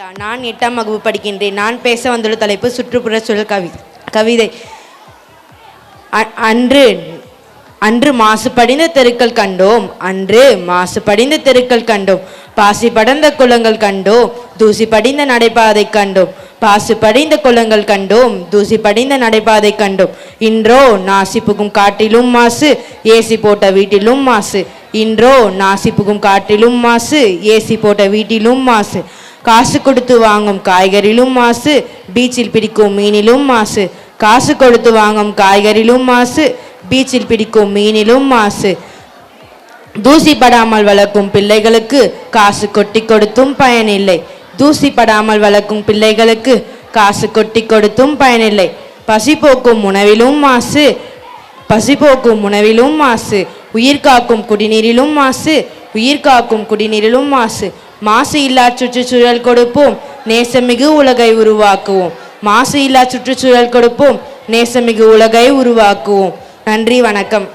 நான் 8ஆம் வகுப்பு படிக்கின்றேன். நான் பேச வந்துள்ள தலைப்பு சுற்றுப்புற சூழல் கவிதை. அன்று மாசுபடிந்த தெருக்கள் கண்டோம், அன்று மாசுபடிந்த தெருக்கள் கண்டோம், பாசி படர்ந்த குளங்கள் கண்டோம், தூசி படிந்த நடைபாதை கண்டோம், பாசு படிந்த குளங்கள் கண்டோம், தூசி படிந்த நடைபாதை கண்டோம். இன்றோ நாசி புகும் காட்டிலும் மாசு, ஏசி போட்ட வீட்டிலும் மாசு. இன்றோ நாசி புகும் காட்டிலும் மாசு, ஏசி போட்ட வீட்டிலும் மாசு. காசு கொடுத்து வாங்கும் காய்கறிலும் மாசு, பீச்சில் பிடிக்கும் மீனிலும் மாசு. காசு கொடுத்து வாங்கும் காய்கறிலும் மாசு, பீச்சில் பிடிக்கும் மீனிலும் மாசு. தூசி படாமல் வளர்க்கும் பிள்ளைகளுக்கு காசு கொட்டி கொடுத்தும் பயனில்லை. தூசி படாமல் வளர்க்கும் பிள்ளைகளுக்கு காசு கொட்டி கொடுத்தும் பயனில்லை. பசி போக்கும் உணவிலும் மாசு, பசி போக்கும் உணவிலும் மாசு. உயிர் காக்கும் குடிநீரிலும் மாசு, உயிர் காக்கும் குடிநீரிலும் மாசு. மாசு இல்லா சுற்றுச்சூழல் கொடுப்போம், நேசமிகு உலகை உருவாக்குவோம். மாசு இல்லா சுற்றுச்சூழல் கொடுப்போம், நேசமிகு உலகை உருவாக்குவோம். நன்றி, வணக்கம்.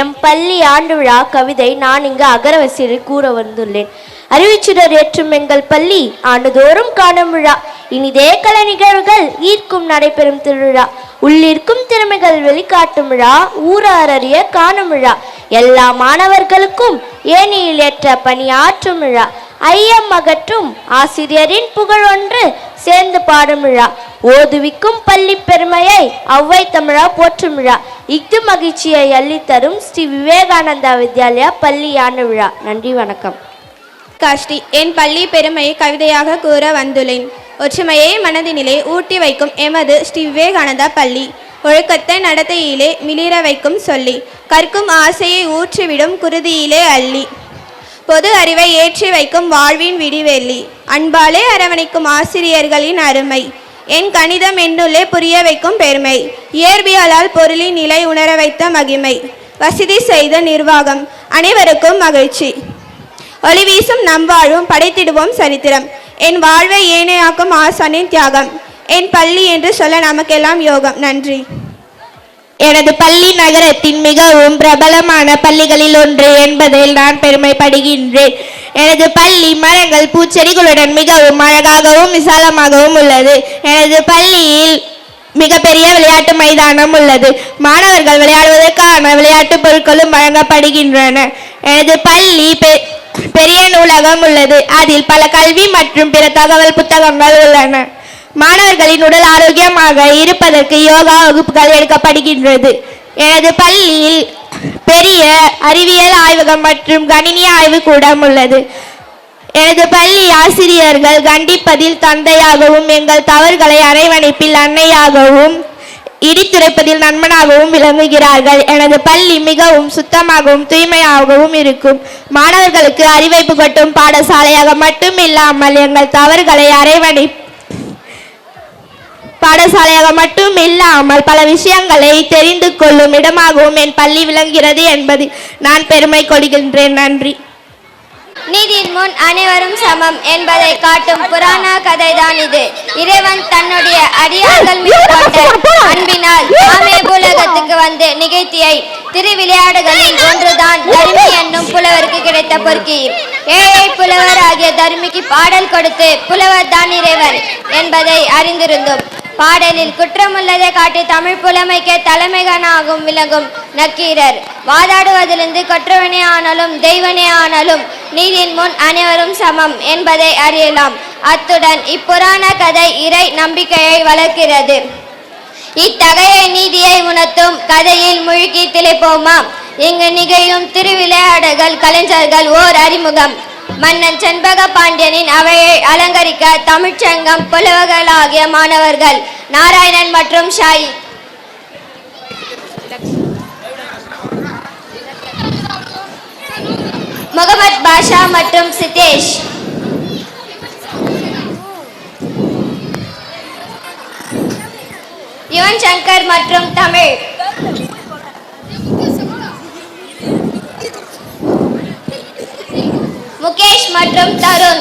எம் பள்ளி ஆண்டு விழா கவிதை நான் இங்கு அகரவரிசையில் கூற வந்துள்ளேன். அறிவிச்சுடர் ஏற்றும் எங்கள் பள்ளி ஆண்டுதோறும் காணும் விழா, இனிதே கல நிகழ்வுகள் ஈர்க்கும் நடைபெறும் திருவிழா. உள்ளிருக்கும் திறமைகள் வெளிக்காட்டும் விழா, ஊராரறிய காணும் விழா. எல்லா மாணவர்களுக்கும் ஏணியில் ஏற்ற பணியாற்றும் விழா. ஐயம் அகற்றும் ஆசிரியரின் புகழ் ஒன்று சேர்ந்து பாடும் விழா. ஓதுவிக்கும் பள்ளி பெருமையை அவ்வை தமிழா போற்றும் விழா. இஃது மகிழ்ச்சியை அள்ளித்தரும் ஸ்ரீ விவேகானந்தா வித்யாலயா பள்ளி ஆண்டு விழா. நன்றி, வணக்கம். காஷ்டி என் பள்ளி பெருமையை கவிதையாக கூற வந்துள்ளேன். ஒற்றுமையை மனதினிலே ஊட்டி வைக்கும் எமது ஸ்ரீ விவேகானந்தா பள்ளி. ஒழுக்கத்தை நடத்தையிலே மிளிர வைக்கும் சொல்லி, கற்கும் ஆசையை ஊற்றிவிடும் குருதியிலே அள்ளி, பொது அறிவை ஏற்றி வைக்கும் வாழ்வின் விடிவெள்ளி. அன்பாலே அரவணைக்கும் ஆசிரியர்களின் அருமை, என் கணிதம் என்னுள்ளே புரிய வைக்கும் பெருமை. இயற்பியலால் பொருளின் நிலை உணர வைத்த மகிமை, வசதி செய்த நிர்வாகம், அனைவருக்கும் மகிழ்ச்சி. ஒளி வீசும் நம் வாழ்வும் படைத்திடுவோம் சரித்திரம், என் வாழ்வை ஏனையாக்கும் ஆசானின் தியாகம். என் பள்ளி என்று சொல்ல நமக்கெல்லாம் யோகம். நன்றி. எனது பள்ளி நகரத்தின் மிகவும் பிரபலமான பள்ளிகளில் ஒன்று என்பதில் நான் பெருமைப்படுகின்றேன். எனது பள்ளி மரங்கள் பூச்செடிகளுடன் மிகவும் அழகாகவும் விசாலமாகவும் உள்ளது. எனது பள்ளியில் மிகப்பெரிய விளையாட்டு மைதானம் உள்ளது. மாணவர்கள் விளையாடுவதற்கான விளையாட்டு பொருட்களும் வழங்கப்படுகின்றன. எனது பள்ளி பெரிய நூலகம் உள்ளது. அதில் பல கல்வி மற்றும் பிற தகவல் புத்தகங்கள் உள்ளன. மாணவர்களின் உடல் ஆரோக்கியமாக இருப்பதற்கு யோகா வகுப்புகள் எடுக்கப்படுகின்றது. எனது பள்ளியில் பெரிய அறிவியல் ஆய்வகம் மற்றும் கணினி ஆய்வு கூடம் உள்ளது. எனது பள்ளி ஆசிரியர்கள் கண்டிப்பதில் தந்தையாகவும், எங்கள் தவறுகளை அரவணைப்பில் அன்னையாகவும், இடித்துரைப்பதில் நண்பனாகவும் விளங்குகிறார்கள். எனது பள்ளி மிகவும் சுத்தமாகவும் தூய்மையாகவும் இருக்கும். மாணவர்களுக்கு அறிவை புகட்டும் பாடசாலையாக மட்டும் இல்லாமல் எங்கள் தவறுகளை பாடசாலையாக மட்டும் இல்லாமல் பல விஷயங்களை தெரிந்து கொள்ளும் இடமாகவும் என் பள்ளி விளங்குகிறது என்பது நான் பெருமை கொள்கின்றேன். நன்றி. நீதியின் முன் அனைவரும் சமம் என்பதை காட்டும் புராண கதைதான் இது. இறைவன் தன்னுடைய அடியார்கள் மீது கொண்ட அன்பினால் ஆமே பூலகத்துக்கு வந்து நிகழ்த்தியை திருவிளையாடுகளில் ஒன்றுதான் தர்மி என்னும் புலவருக்கு கிடைத்த பொறுக்கி. ஏழை புலவர் ஆகிய தர்மிக்கு பாடல் கொடுத்து புலவர் தான் இறைவன் என்பதை அறிந்திருந்தோம். பாடலில் குற்றமுள்ளதை காட்டி தமிழ் புலமைக்கு தலைமைகனாகும் விளங்கும் நக்கீரர் வாதாடுவதிலிருந்து கொற்றவனே ஆனாலும் தெய்வனே ஆனாலும் நீதியின் முன் அனைவரும் சமம் என்பதை அறியலாம். அத்துடன் இப்புராண கதை இறை நம்பிக்கையை வளர்க்கிறது. இத்தகைய நீதியை உணர்த்தும் கதையில் மூழ்கி திளைப்போமா? இங்கு நிகழும் திருவிளையாடுகள் கலைஞர்கள் ஓர் அறிமுகம். மன்னன் செண்பக பாண்டியனின் அவையை அலங்கரிக்க தமிழ்ச்சங்கம் புலவர்களாகிய மாணவர்கள் நாராயணன் மற்றும் ஷாயி, முகமது பாஷா மற்றும் சிதேஷ், யுவன் சங்கர் மற்றும் தமிழ், முகேஷ் மற்றும் தருண்,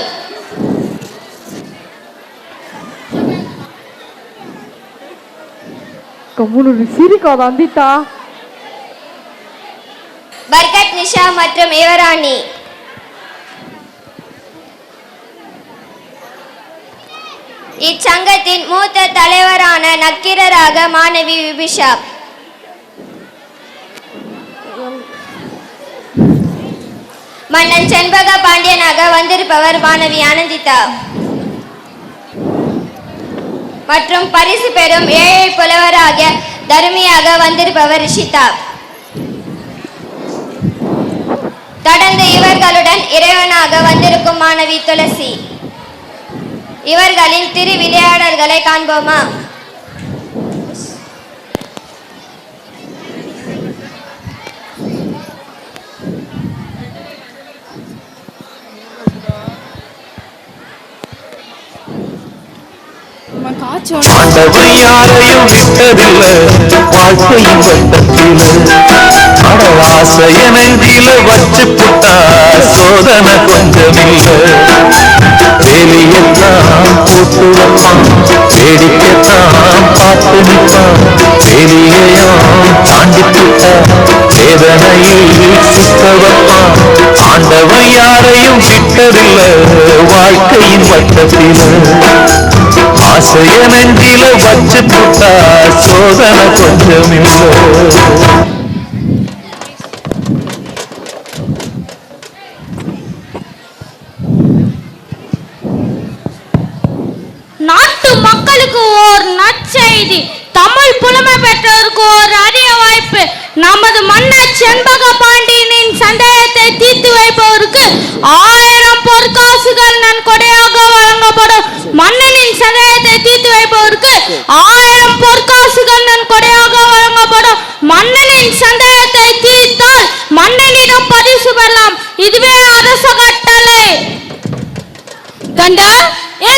பர்கத் நிஷா மற்றும் யுவராணி, இச்சங்கத்தின் மூத்த தலைவரான நக்கீரராக மாணவி விபிஷா. மன்னன் செண்பக பாண்டியனாக வந்திருப்பவர் மாணவி ஆனந்திதா. மற்றும் பரிசு பெறும் ஏழை புலவராக தருமியாக வந்திருப்பவர் ரிஷிதா. தொடர்ந்து இவர்களுடன் இறைவனாக வந்திருக்கும் மாணவி துளசி. இவர்களின் திருவிளையாடல்களை காண்போமா? ஆண்டவன் யாரையும் விட்டதில்ல வாழ்க்கையின் வட்டத்தில ஆசைய நெஞ்சில வச்சு புட்டா சோதனை கொஞ்சமில்ல வேலையெல்லாம் போட்டு வைப்பான் வேடிக்கைத்தான் பார்த்து நிற்பான் வேலையையும் தாண்டி புட்டா வேதனையில் சிக்க வைப்பான் ஆண்டவன் யாரையும் விட்டதில்ல வாழ்க்கையின் வட்டத்தில ஆசைய நெஞ்சில வச்சு புட்டா சோதனை கொஞ்சமில்ல. நாட்டு மக்களுக்கு ஓர் நற்செய்தி. தமிழ் புலமை பெற்றோருக்கு ஒரு அரிய வாய்ப்பு. நமது மன்னர் செண்பக பாண்டியனின் சந்தேகத்தை தீர்த்து வைப்பவருக்கு 1000 பொற்காசுகள் நன்கொடையாக வழங்கப்படும். மன்னனின் சந்தேகத்தை தீர்த்து வைப்பவருக்கு 1000 பொற்காசுகள் நன்கொடையாக வழங்கப்படும். மன்னனின் சந்தேகத்தை தீர்த்தால் மன்னனிடம் பரிசு பெறலாம். இதுவே அரச கட்டளை. தண்டா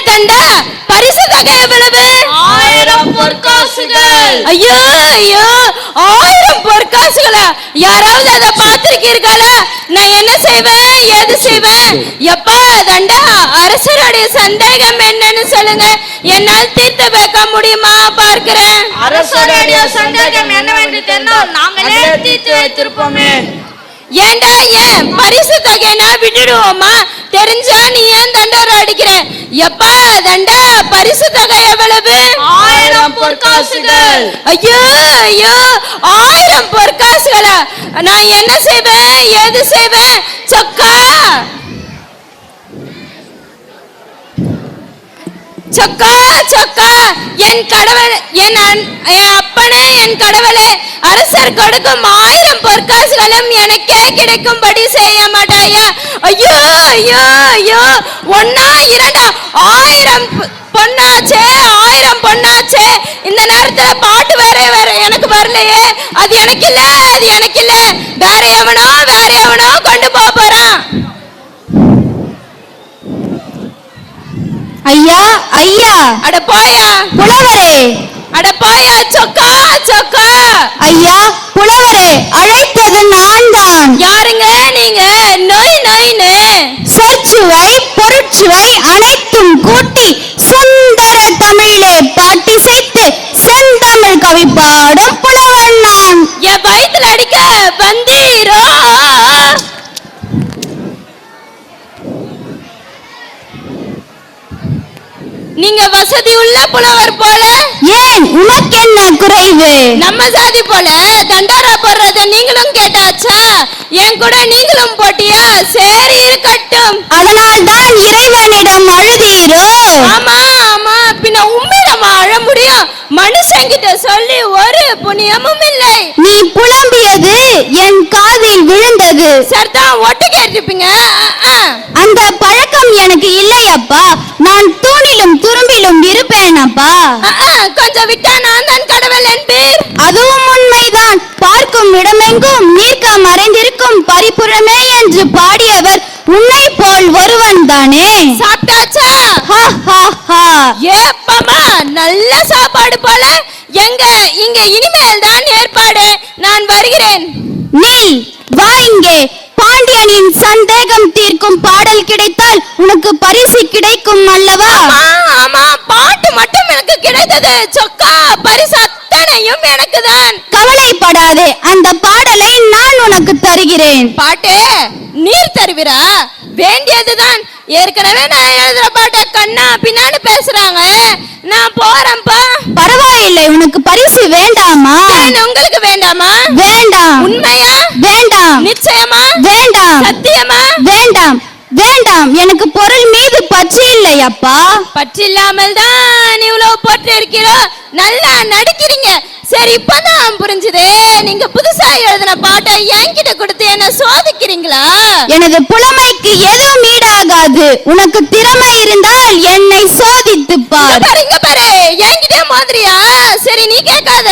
தண்டா பரிசு தொகை எவ்வளவு? 1000 பொற்காசுகள். ஐயோ ஐயோ 1000 பொற்காசுகளா? யாராவது அதை பார்த்திருக்கீர்களா? நான் என்ன செய்வேன் ஏது செய்வேன்? எப்பா தண்டா அரசருடைய சந்தேகம் என்னன்னு சொல்லுங்க, என்னால் தீர்த்து வைக்க முடியுமா பார்க்கிறேன். அரசருடைய சந்தேகம் என்னவென்று தெரிந்தால் நாங்களே தீர்த்து வைத்திருப்போமே. ஏண்டா ஏன் பரிசு தொகைனா விட்டுடுவோமா? தெரிஞ்சா நீ ஏன் தண்டோர அடிக்கிற? எப்பா தண்டா பரிசு தொகை எவ்வளவு? 1000 பொற்காசுகள். ஐயோ ஐயோ 1000 பொற்காசுகளா? நான் என்ன செய்வேன் ஏது செய்வேன்? சொக்கா சொக்கா சொக்கா என் கடவுள் என் அப்பனே என் கடவுளே, அரசர் கொடுக்கும் 1000 பொற்காசுகளும் எனக்கே கிடைக்கும்படி செய்ய மாட்டாயா? ஐயோ ஐயோ ஐயோ 1 2 1000 பொன்னாச்சே 1000 பொன்னாச்சே. இந்த நேரத்துல பாட்டு வேற எனக்கு வரலையே. அது எனக்கு இல்ல அது எனக்கு இல்ல, வேற எவனோ கொண்டு போறான். ஐயா ஐயா. அட போயா புலவரே. அட போயா சொக்கா சொக்கா. ஐயா புலவரே, அழைத்தது நான் தான். யாருங்க நீங்க? நோய் நோய்னு சொற்சுவை பொருட்சுவை அனைத்தும் கூட்டி சுந்தர தமிழே பாட்டிசைத்து செந்தமிழ் கவி பாடும் புலவன் நான். என் வயிற்றுல அடிக்க வந்தீரோ? நீங்க வசதி உள்ள புலவர் போல. ஏன் உனக்கு என்ன குறைவு? நம்ம சாதி போல தண்டோரா போடுறத நீங்களும் கேட்டாச்சா? என் கூட நீங்களும் போட்டியா? சரி இருக்கட்டும். அதனால் தான் இறைவனிடம் அழுதீரோ? ஆமா ஆமா, பின்ன உண்மையிலமா அழ முடியும்? மனுஷங்கிட்ட சொல்லி ஒரு புண்ணியமும் இல்லை. நீ புலம்பியது என் காதில் விழுந்தது. சரிதான் ஒட்டு கேட்டிருப்பீங்க. அந்த பழக்கம் எனக்கு இல்லையப்பா. நான் தூணிலும் துரும்பிலும் இருப்பேன் அப்பா. கொஞ்சம் விட்டா நான் தான் கடவுள் என்பீர். அதுவும் உண்மைதான். பார்க்கும் இடமெங்கும் நீர்க்க மறைந்திருக்கும் பரிபுறமே என்று பாடியவர் உன்னை போல் ஒருவன் தானே. சாப்பிட்டாச்சா? ஏப்பமா நல்ல சாப்பாடு போல. எங்க இங்க இனிமேல் தான் ஏற்பாடு. நான் வருகிறேன். நீ வா இங்கே. பாண்டியனின் சந்தேகம் தீர்க்கும் பாடல் கிடைத்தால் உனக்கு பரிசு கிடைக்கும் அல்லவா? ஆமா, பாட்டு மட்டும் எனக்கு கிடைத்தது சொக்கா. பரிசு அத்தனையும் எனக்கு தான். கவலைப்படாதே, அந்த பாடலை நான் உனக்கு உனக்கு தருகிறேன். பாட்டே நீர் தருவிரா? வேண்டியதுதான். ஏற்கனவே நான் எழுதுற பாட்டை கண்ணா பின்னான்னு பேசுறாங்க. நான் போறேன்ப்பா. பரவாயில்லை, உனக்கு பரிசு வேண்டாமா? உங்களுக்கு வேண்டாமா? வேண்டாம். உண்மையா? வேண்டாம். நிச்சயமா? வேண்டாம். சத்தியமா? வேண்டாம். வேண்டாம். எனக்கு பொருள் மீது பற்று இல்லை அப்பா. பற்று இல்லாமல் தான் இவ்வளவு போட்டு இருக்கிறோ. நல்லா நடிக்கிறீங்க. சரி, இப்பதான் புரிஞ்சுது. நீங்க புதுசா எழுதின பாட்டை என்கிட்ட கொடுத்து என்ன சோதிக்கிறீங்களா? எனது புலமைக்கு எதுவும் ஈடாகாது. உனக்கு திறமை இருந்தால் என்னை சோதித்து பார். இங்க பாரு, என்கிட்ட மாதிரியா? சரி, நீ கேட்காத,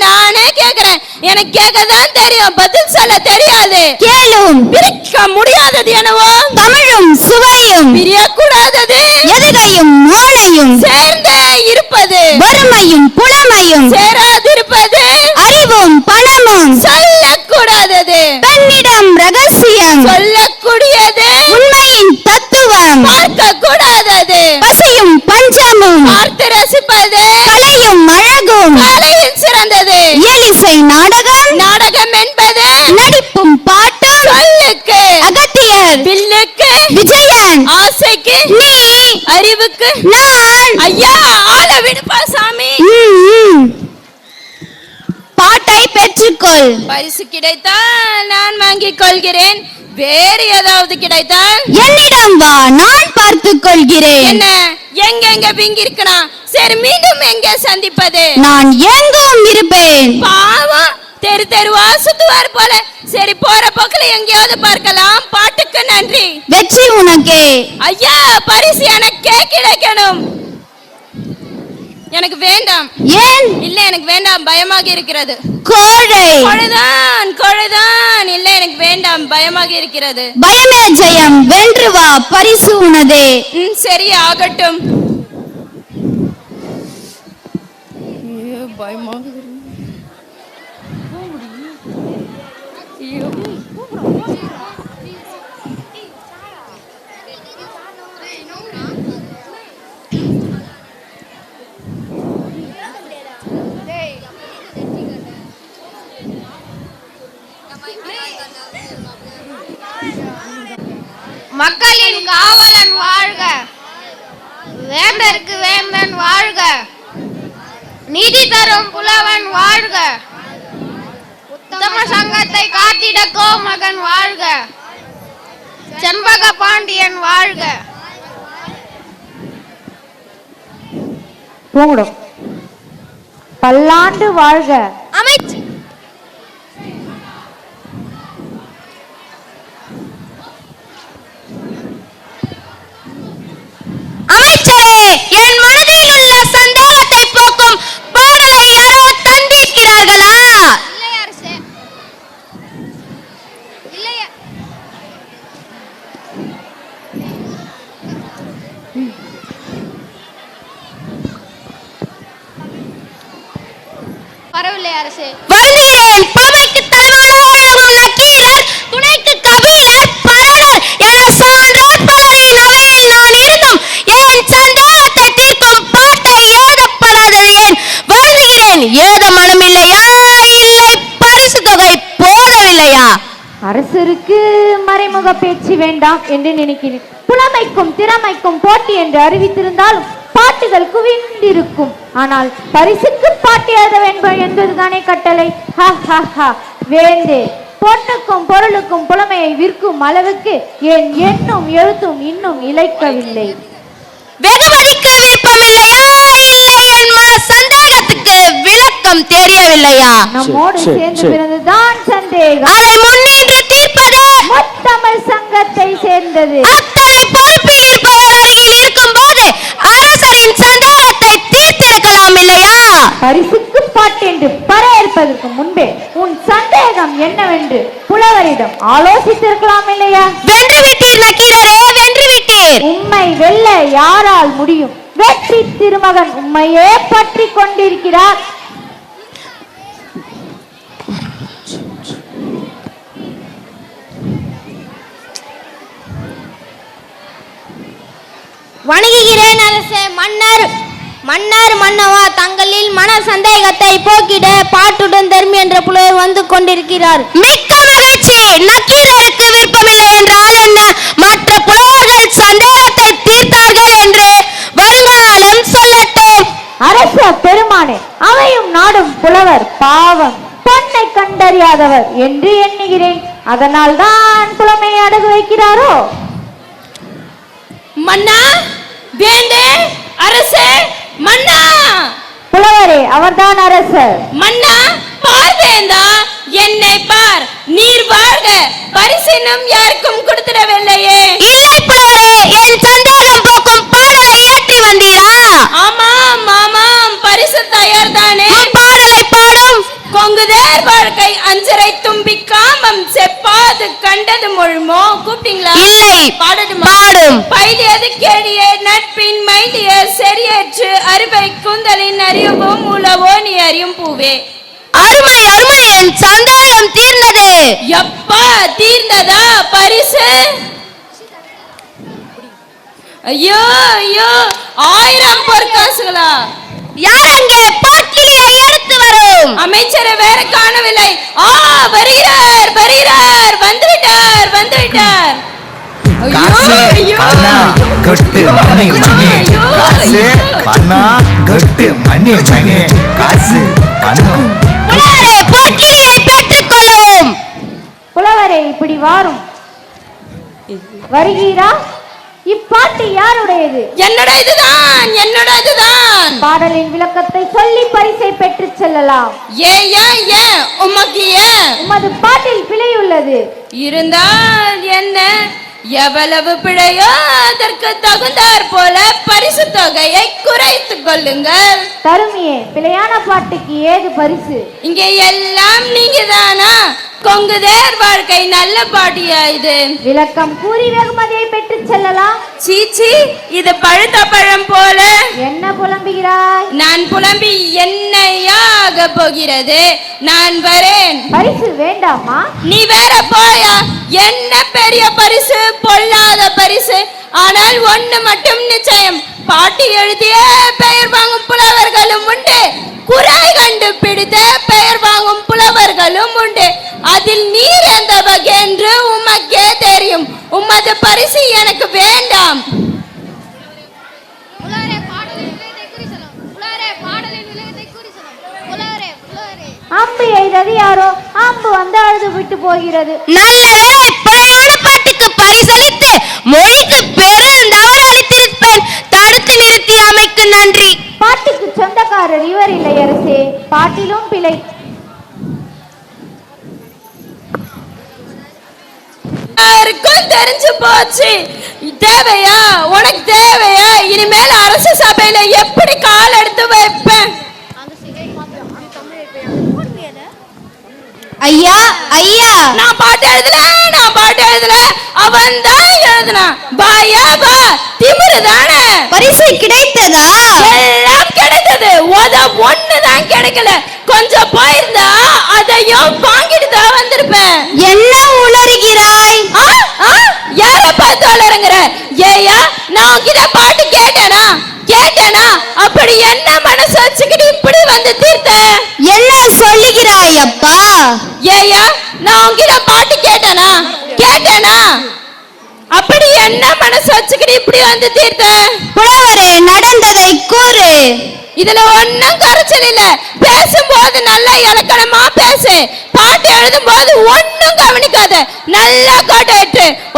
நானே கேக்குறேன். எனக்கு கேட்கதான் தெரியும், பதில் சொல்ல தெரியாது. கேளும். பிரிக்க முடியாதது என்னவோ? தமிழும் சுவையும். பிரியக்கூடாதது எதுகையும் மூளையும். சேர்ந்தே இருப்பது. வறுமையும் புலமையும். சேராதிருப்பது. அறிவும் பணமும். சொல்லக்கூடாதது. பெண்ணிடம் ரகசியம். சொல்லக்கூடியது. உண்மையின் தத்துவம். பார்க்க கூடாதது. பசியும் பஞ்சமும். பார்த்து ரசிப்பது. கலையும் அழகும். கலையில் சிறந்தது. இயலிசை நாடகம். நாடகம் என்பது நடிப்பும் பாட்டும். சொல்லுக்கு. அகத்தியர். வில்லுக்கு. விஜயன். ஆசைக்கு. நீ. அறிவுக்கு. நான். ஐயா, ஆள விடுப்பா சாமி. பாட்டை பெற்றுக்கொள். பரிசு கிடைத்தால் நான் வாங்கிக் கொள்கிறேன். வேறு ஏதாவது கிடைத்தால் என்னிடம் வா, நான் பார்த்துக் கொள்கிறேன். என்ன எங்க பிங்கி இருக்கணும்? சரி, மீண்டும் எங்க சந்திப்பது? நான் எங்கும் இருப்பேன். பாவம், தெரு தெருவா சுத்துவார் போல. சரி, போற போக்குல எங்கேயாவது பார்க்கலாம். பாட்டுக்கு நன்றி. வெற்றி உனக்கே. ஐயா, பரிசு எனக்கே கிடைக்கணும். எனக்கு வேண்டாம். ஏன்? இல்ல, எனக்கு வேண்டாம், பயமாக இருக்கிறது. கோழை. கொழுதான். இல்ல, எனக்கு வேண்டாம், பயமாக இருக்கிறது. பயமே ஜெயம். வென்று வா, பரிசு உனதே. சரி, ஆகட்டும். மக்களின் காவலன் வாழ்க. வேந்தருக்கு வேந்தன் வாழ்க. நீதி தரும் புலவன் வாழ்க. உத்தம சங்கத்தை காத்திட கோமகன் வாழ்க. செண்பக பாண்டியன் வாழ்க. பூங்குடம். பல்லாண்டு வாழ்க. அமைச்சர் அமைச்சரே, என் மனதில் உள்ள சந்தேகத்தை போக்கும் பாடலை யாரோ தந்திருக்கிறார்களா? இல்லை அரசே. இல்லை. வரவில்லை அரசே. வருகிறேன். புலமைக்கு தலைவனாக விளங்கும் நக்கீரர், துணைக்கு கபிலர், பரணர் என சான்றோர் பலரின் அவையில் நான் இருந்தும் என் சந்தேகத்தை தீர்க்கும் பாட்டை எழுதப்படாதது ஏன்? வருகிறேன். எழுத மனமில்லையா? இல்லை பரிசு தொகை போதவில்லையா? அரசருக்கு மறைமுக பேச்சு வேண்டாம் என்று நினைக்கிறேன். புலமைக்கும் திறமைக்கும் போட்டி என்று அறிவித்திருந்தாலும் பாட்டுகள் குவிந்திருக்கும். ஆனால் பரிசுக்கு பாட்டு எழுத வேண்டும் என்பதுதானே கட்டளை. வேண்டே, பொண்ணுக்கும் பொருளுக்கும் புலமையை விற்கும் அளவுக்கு என் எண்ணும் எழுத்தும் இன்னும் இழைக்கவில்லை. வெகுமதிக்கு விருப்பமில்லையா? இல்லை என் மன சந்தேகத்துக்கு விளக்கம் தெரியவில்லையா? நம்மோடு சேர்ந்து பிறந்துதான் சந்தேகம். அதை முன்னின்று தீர்ப்பது முத்தமிழ் சங்கத்தை சேர்ந்தது. அத்தனை பொறுப்பில் இருப்பவர் அருகில் இருக்கும் போது அரசரின் சந்தேகத்தை தீர்த்திருக்கலாம் இல்லையா? பரிசுக்கு பாட்டு என்று பறையேற்பதற்கு முன்பே உன் சந்தேகம் என்னவென்று புலவரிடம் ஆலோசித்திருக்கலாம் இல்லையா? வென்று விட்டீர் நக்கீரரே, வென்று விட்டீர். உம்மை வெல்ல யாரால் முடியும்? வெற்றி திருமகன் உம்மையே பற்றி கொண்டிருக்கிறார். வணங்குகிறேன் அரசே. மன்னர் மன்னர் மன்னவா, தங்களில் மன சந்தேகத்தை போக்கிட பாட்டுடன் தர்மி என்ற புலவர் வந்து கொண்டிருக்கிறார். மிக்க மகிழ்ச்சி. நக்கீரருக்கு விருப்பமில்லை என்றால் என்ன? மற்ற புலவர்கள் சந்தேகத்தை தீர்த்தார்கள் என்று வருங்காலம் சொல்லட்டும். அரச பெருமானே, அவையும் நாடும் புலவர் பாவம் பொன்னை கண்டறியாதவர் என்று எண்ணுகிறேன். அதனால் தான் புலமையை அடகு வைக்கிறாரோ? மன்னா, வேண்டே அரசே, மன்னா. புலவரே, அவர்தான் அரசர். மன்னா, பார்வேந்தா, என்னை பார், நீர் வாழ்க. பரிசினும் யாருக்கும் கொடுத்திடவில்லையே. இல்லை புலவரே, என் சந்தேகம் போக்கும் பாடலை ஏற்றி வந்தீரா? ஆமாம் ஆமாம், பரிசு தயார் தானே. பாடலை பாடும். கொங்குதேர் வாழ்க்கை அஞ்சரை தும்பி காமம் செப்பாது கண்டது முழுமோ. கூப்பிட்டீங்களா? இல்லை. பாடட்டுமா? பாடும். பைலியது கேடியே நட்பின் மைலிய செறியேற்று அறுவை கூந்தலின் அறியவும் உளவோ நீ அறியும் பூவே. அருமை அருமை, என் சந்தேகம் தீர்ந்தது. எப்பா தீர்ந்ததா? பரிசு? ஐயோ ஐயோ, 1000 பொற்காசுகளா? யார் அங்கே? பாட்டிலே எடுத்து வரும். அமைச்சரை வேற காணவில்லை. வருகிறார் வருகிறார், வந்துவிட்டார் வந்துவிட்டார். காசு பணம் கட்டு மணி மணி, காசு பணம் கட்டு மணி மணி, காசு பணம். புலவரே, பொற்கிளியை பெற்றுக் கொள்ளவும். புலவரே, இப்படி வாரும். வருகிறா? இப்பாட்டு யாருடையது? என்னுடையதுதான் என்னுடையதுதான். பாடலின் விளக்கத்தை சொல்லி பரிசை பெற்று செல்லலாம். ஏன் உமக்கு ஏன்? உமது பாட்டில் பிழை உள்ளது. இருந்தால் என்ன? எவ்வளவு பிழையோ அதற்கு தகுந்தாற் போல பரிசு தொகையை குறைத்துக் கொள்ளுங்கள். தருமியே, பிழையான பாட்டுக்கு ஏது பரிசு? இங்கே எல்லாம் நீங்க தானா? கொங்குதேர் வாழ்க்கை நல்ல பாட்டியா இது? விளக்கம் கூறி வெகுமதியை பெற்று செல்லலாம். சீச்சி, இது பழுத்த பழம் போல. என்ன புலம்புகிறாய்? நான் புலம்பி என்னையாக போகிறது. நான் வரேன். பரிசு வேண்டாமா? நீ வேற போயா. என்ன பெரிய பரிசு, பொல்லாத பரிசு. ஆனால் ஒண்ணு மட்டும் நிச்சயம், பாட்டி எழுதிய பெயர் வாங்கும் புலவர்களும் உண்டு, குறை கண்டுபிடித்த பெயர் வாங்கும் புலவர்களும் உண்டு. அதில் நீர் எந்த வகை என்று உமக்கே தெரியும். உமது பரிசு எனக்கு வேண்டாம். அம்பு எய்தது யாரோ? அம்பு வந்து அழுது விட்டு போகிறது. நல்ல வேளை, பிழையான பாட்டுக்கு பரிசளித்து மொழிக்கு பெருந்தவறு அளித்திருப்பேன். தடுத்து நிறுத்தி அமைக்கு நன்றி. பாட்டுக்கு சொந்தக்காரர் இவர் இல்லை அரசே. பாட்டிலும் பிழை. யாருக்கும் தெரிஞ்சு போச்சு. தேவையா? உனக்கு தேவையா? இனிமேல் அரசு சபையில எப்படி கால் எடுத்து வைப்பேன்? ஐயா ஐயா, நான் பாட்டு எழுதல, அவன் தான் எழுதுனான். பாயா பா, திமிரு தானே. பரிசு கிடைத்ததா? எல்லாம் கிடைத்தது, ஒண்ணுதான் கிடைக்கல. கொஞ்சம் போயிருந்தா அதையும் வாங்கிட்டு தான் வந்திருப்பேன். என்ன உளறுகிறாய்? யார பார்த்து வளருங்கிற? ஏயா, நான் உன்கிட்ட பாட்டு கேட்டேனா? அப்படி என்ன மனசு வச்சுக்கிட்டு இப்படி வந்து தீர்த்த? என்ன சொல்லுகிறாய் அப்பா? ஏயா, நான் உன்கிட்ட பாட்டு கேட்டேனா? அப்படி என்ன மனசு வச்சுக்கிட்டு இப்படி வந்து தீர்த்த? புலவரே, நடந்ததை கூறு. இதுல ஒன்னும் குறைச்சல் இல்ல. பேசும்போது நல்லா இலக்கணமா பேசு. பாட்டு எழுதும் போது ஒன்னும் கவனிக்காத. நல்லா கோட்டை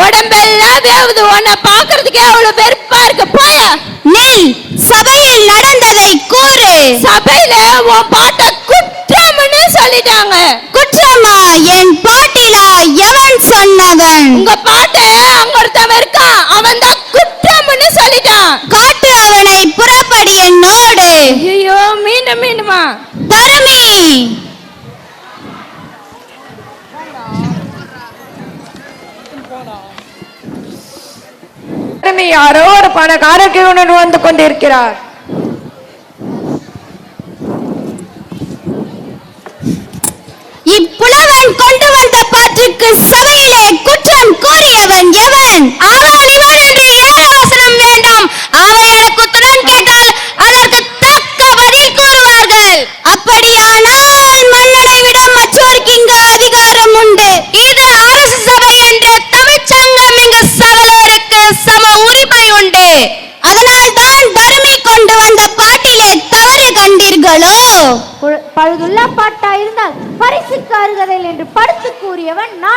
உடம்பெல்லாம் வேவுது. உன்னை பாக்குறதுக்கே அவ்வளவு வெறுப்பா இருக்கு. போயா நில். சபையில் நடந்ததை கூறு. சபையில உன் பாட்ட குற்றம்னு சொல்லிட்டாங்க. குற்றமா? என் பாட்டிலா? எவன் சொன்னவன்? உங்க பாட்ட அங்க ஒருத்தவன் இருக்கான், அவன் தான் குற்றம்னு சொல்லிட்டான். காட்டு அவனை, புறப்படி என்னோடு. ஐயோ, மீண்டுமா? தருமி, யாரோ ஒரு பணக்காரருக்கு வந்து கொண்டிருக்கிறார். இப்புலவன் கொண்டு வந்த பாட்டுக்கு சபையிலே குற்றம் கூறியவன் எவன்? அவன் இவன் என்று ஏழு அவசரம் வேண்டாம். அவன் எனக்கு துடன் கேட்டால் அதற்கு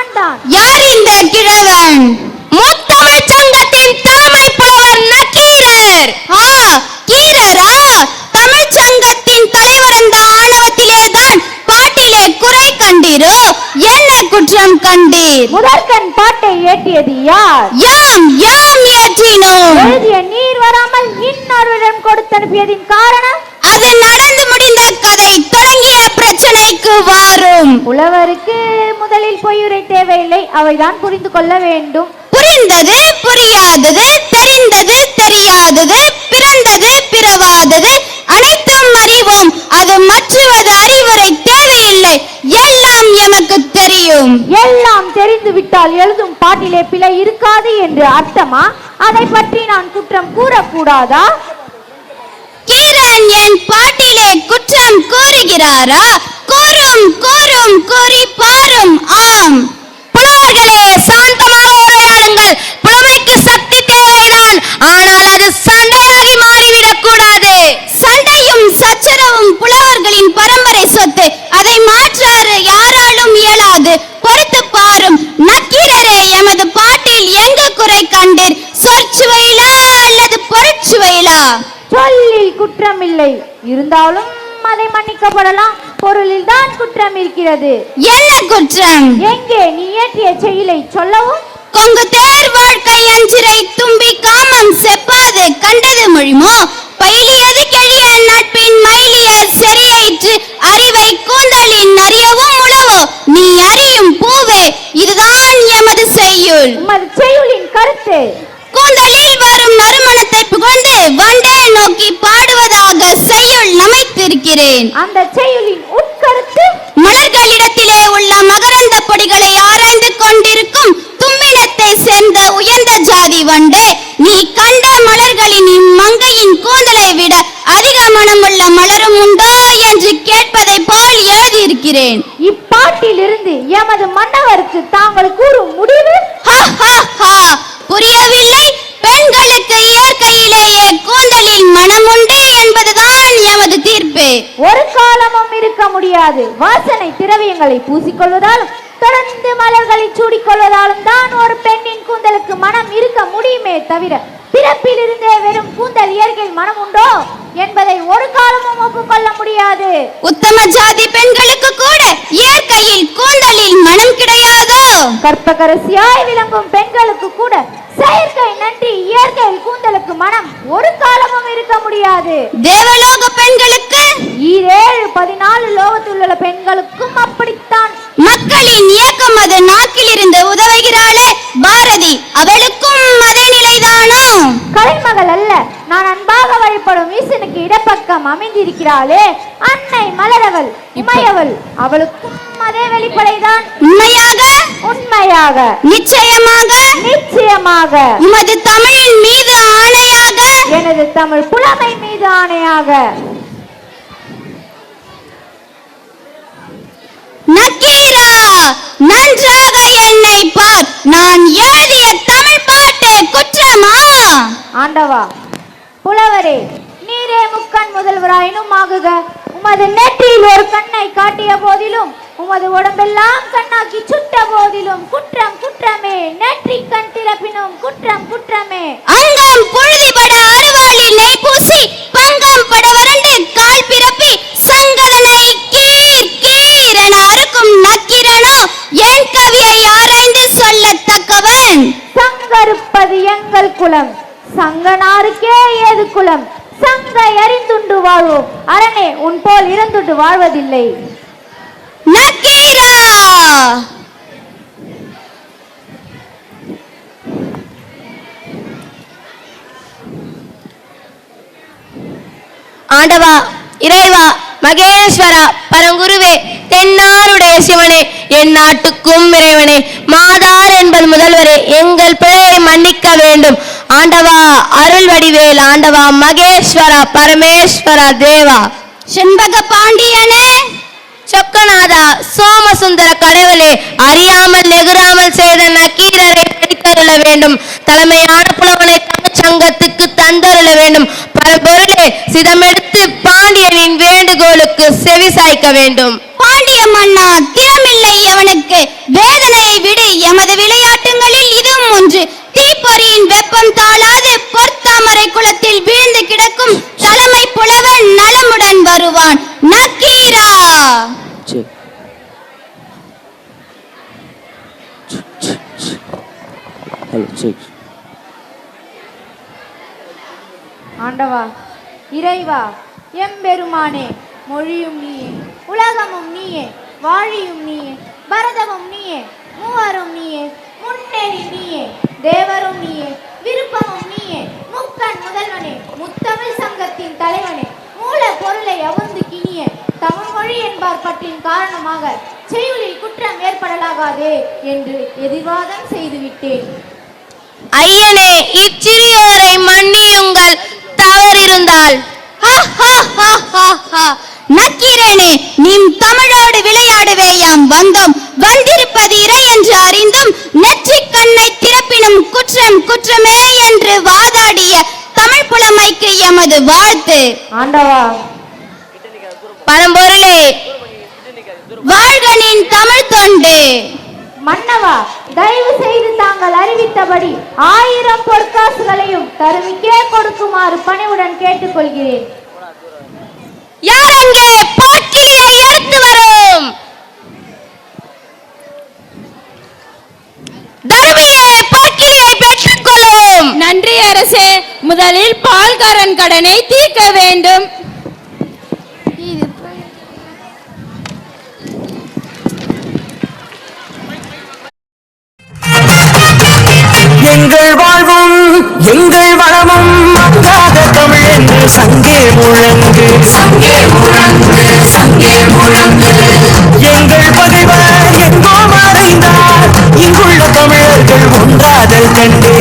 நான் தான். யார் இந்த கிழவன்? முத்தமிழ் சங்கத்தின் தலைமை புலவர் நக்கீரர். கீரரா? தமிழ் சங்கத்தின் தலைவர் என்ற ஆணவத்திலே தான் பாட்டிலே குறை கண்டீரோ? என்ன குற்றம் கண்டீர்? முதற்கண் பாட்டை ஏற்றியது யார்? யாம் ஏற்றினோம். எழுதிய நீர் வராமல் இன்னொருவரிடம் கொடுத்து அனுப்பியதின் காரணம்? அது நடந்து முடிந்த கதை, தொடங்கிய பிரச்சனைக்கு வாரும். புலவருக்கு முதலில் பொய்யுரை தேவையில்லை, அவைதான் புரிந்து கொள்ள வேண்டும். புரிந்தது புரியாதது, தெரிந்தது தெரியாதது, பிறந்தது பிறவாதது அனைத்தும் அறிவோம். அது மற்றுவது அறிவுரை தேவையில்லை, எல்லாம் எமக்கு தெரியும். எல்லாம் தெரிந்து விட்டால் எழுதும் பாட்டிலே பிழை இருக்காது என்று அர்த்தமா? அதை பற்றி நான் குற்றம் கூறக்கூடாதா? கீரன் என் பாட்டிலே குற்றம் கூறுகிறாரா? கூறி பாரும். ஆம். புலவர்களே, சாந்தமாக உரையாடுங்கள். புலமைக்கு சக்தி தேவைதான், ஆனால் அது சண்டையாகி மாறிவிடக் கூடாது. சண்டையும் சச்சரவும் புலவர்களின் பரம்பரை சொத்து, அதை மாற்றாறு யாராலும் இயலாது. பொறுத்து பாரும். நக்கீரரே, எமது பாட்டில் எங்கு குறை கண்டீர்? சொற்சுவையிலா அல்லது பொருட்சுவையிலா? சொல்லில் குற்றம் இல்லை, இருந்தாலும் அதை மன்னிக்கப்படலாம். பொருளில் தான் குற்றம் இருக்கிறது. என்ன குற்றம்? எங்கே நீ இயற்றிய செயலை சொல்லவும். கொங்கு தேர் வாழ்க்கை அஞ்சிரை தும்பி காமம் செப்பாது கண்டது மொழிமோ? பயிலியது கெழிய நட்பின் மயிலிய செறியேற்று அறிவை கூந்தலின் அறியவும் உளவோ? நீ அறியும் பூவே, இதுதான் எமது செய்யுள். உமது செய்யுளின் கருத்து? கூந்தலில் வரும் நறுமணத்தை புகழ்ந்து வண்டே நோக்கி பாடுவதாக செய்யுள் நமைத்திருக்கிறேன். அந்த செய்யுளின் உட்கருத்து? மலர்களிடத்திலே உள்ள மகரந்த பொடிகளை ஆராய்ந்து கொண்டிருக்கும் தும்மினத்தை சேர்ந்த உயர்ந்த ஜாதி வண்டே, நீ கண்ட மலர்களின் இம்மங்கையின் கூந்தலை விட அதிக மனமுள்ள மலரும் உண்டோ என்று கேட்பதை போல் எழுதியிருக்கிறேன். இப்பாட்டிலிருந்து எமது மன்னவருக்கு தாங்கள் கூறும் முடிவு? புரியவில்லை. பெண்களுக்கு இயற்கையிலேயே கூந்தலில் மனமுண்டு என்பதுதான் எமது தீர்ப்பு. ஒரு காலமும் இருக்க முடியாது. வாசனை திரவியங்களை பூசிக்கொள்வதாலும் தொடர்ந்து மலர்களை சூடிக்கொள்வதாலும் தான் ஒரு பெண்ணின் கூந்தலுக்கு மனம் இருக்க முடியுமே தவிர, பிறப்பில் இருந்தே வெறும் கூந்தல் இயற்கையில் மனம் உண்டோ என்பதை ஒரு காலமும் ஒப்புக்கொள்ள முடியாது. உத்தம ஜாதி பெண்களுக்கு கூட இயற்கையில் கூந்தலில் மனம் கிடையாதோ? கற்பகரசியாய் விளங்கும் பெண்களுக்கு கூட செயற்கை நன்றி இயற்கையில் கூந்தலுக்கு மனம் ஒரு காலமும் இருக்க முடியாது. தேவலோக பெண்களுக்கு 14 லோகத்தில் உள்ள பெண்களுக்கும் அப்படித்தான். மக்களின் இயக்கம் அது நாக்கில் இருந்து உதவுகிறாளே பாரதி, அவளுக்கும் அதே நிலைதானோ? கலைமகள் அல்ல, நான் அன்பாக வழிபடும் ஈசனுக்கு இடப்பக்கம் அமைந்திருக்கிறாளே அன்னை மலரவள் இமயவள், அவளுக்கும் அதே வெளிப்படைதான். உண்மையாக நிச்சயமாக உமது தமிழின் மீது ஆணையாக, எனது தமிழ் புலமை மீது ஆணையாக. நக்கீரா, நன்றாக என்னை பார். நான் எழுதிய தமிழ் பாட்டு குற்றமா? ஆண்டவா, புலவரே, நீரே முக்கண் முதல்வராயினும் ஆகுக. உமது நெற்றியில் ஒரு கண்ணை காட்டிய போதிலும் உமது உடம்பெல்லாம் கண்ணாக்கி சுட்ட போதிலும் குற்றம் குற்றமே. நெற்றி கண் திறப்பினும் குற்றம் குற்றமே. அங்கம் புழுதிபட அருவாளி நெய் பூசி பங்கம் பட வறண்டு கால் பிறப்பி சங்கதனை கீர் கீர் என அறுக்கும் நக்கீரனோ என் கவியை ஆராய்ந்து சொல்லத்தக்கவன். சங்கருப்பது எங்கள் குலம், சங்கனாருக்கே ஏது குலம். சங்கை அறிந்துண்டு வாழ்வோம், அரணே உன் போல் இறந்துண்டு வாழ்வதில்லை. நக்கீரா, ஆண்டவா, இறைவா, மகேஸ்வரா, பரங்குருவே, தென்னாருடைய சிவனே, என் நாட்டுக்கும் இறைவனே, மாதார் என்பது முதல்வரே, எங்கள் பிழையை மன்னிக்க வேண்டும். ஆண்டவா அருள் வடிவேல், ஆண்டவா மகேஸ்வரா, பரமேஸ்வரா, தேவா. செண்பக பாண்டியனே, சொக்கநாதா, சோமசுந்தர கடவுளே, அறியாமல் நெகுராமல் செய்த நக்கீரரை படித்தருள வேண்டும். தலைமையான புலவனை தமிழ்ச்சங்கத்துக்கு தந்தருள வேண்டும். பரம்பொருளே, சிதமெடுத்து பாண்டியனின் வேண்டுகோளுக்கு செவி சாய்க்க வேண்டும். பாண்டிய மன்னா திறமில்லை அவனுக்கு. வேதனையை விடு, எமது விளையாட்டுங்களில் இதுவும் ஒன்று. தீப்பொறியின் வெப்பம் தாழாது பொற்தாமரை குளத்தில் வீழ்ந்து கிடக்கும் தலைமை புலவன் நலமுடன் வருவான். நக்கீரா. ஆண்டவா, இறைவா, எம்பெருமானே, மொழியும் நீயே, உலகமும் நீயே, வாழியும் நீயே, பரதமும் நீயே, மூவரும் நீயே, முன்னேறி நீயே, தேவரும் நீயே, விருப்பமும் நீயே, முக்கண் முதல்வனே, முத்தமிழ் சங்கத்தின் தலைவனே, மூல பொருளை அவுந்து கிணிய தமிழ் மொழி என்பார் பற்றின் காரணமாக செய்யுளில் குற்றம் ஏற்படலாகாதே என்று எதிர்வாதம் செய்துவிட்டேன். ஐயனே, இச்சிறியோரை மன்னியுங்கள், தவறிருந்தால். நக்கீரனே, நீ தமிழோடு விளையாடுவேயாம் வந்தோம். வந்திருப்பது இறை என்று அறிந்தும் நெற்றிக் கண்ணை திறப்பினும் குற்றம் குற்றமே என்று வாதாடிய தமிழ் புலமைக்கு எமது வாழ்த்து. ஆண்டவா, பரம்பொருளே, வாழ்கனின் தமிழ் தொண்டு. மன்னவா, தயவு செய்து தாங்கள் அறிவித்தபடி 1000 பொற்காசுகளையும் தருமிக்கே கொடுக்குமாறு பணிவுடன் கேட்டுக்கொள்கிறேன். யார் அங்கே பாட்டிலியை எடுத்து வரும்? தர்மியே, பாட்டிலியை பெற்றுக் கொள்ளவும். நன்றி அரசே. முதலில் பால்காரன் கடனை தீர்க்க வேண்டும். எங்கள் வாழ்வும் எங்கள் வளமும் மங்காத தமிழ் என்று சங்கே முழங்கு, சங்கே முழங்கு, சங்கே முழங்கு. எங்கள் பகைவர் எங்கோ மறைந்தார், இங்குள்ள தமிழர்கள் ஒன்றாதல் கண்டே.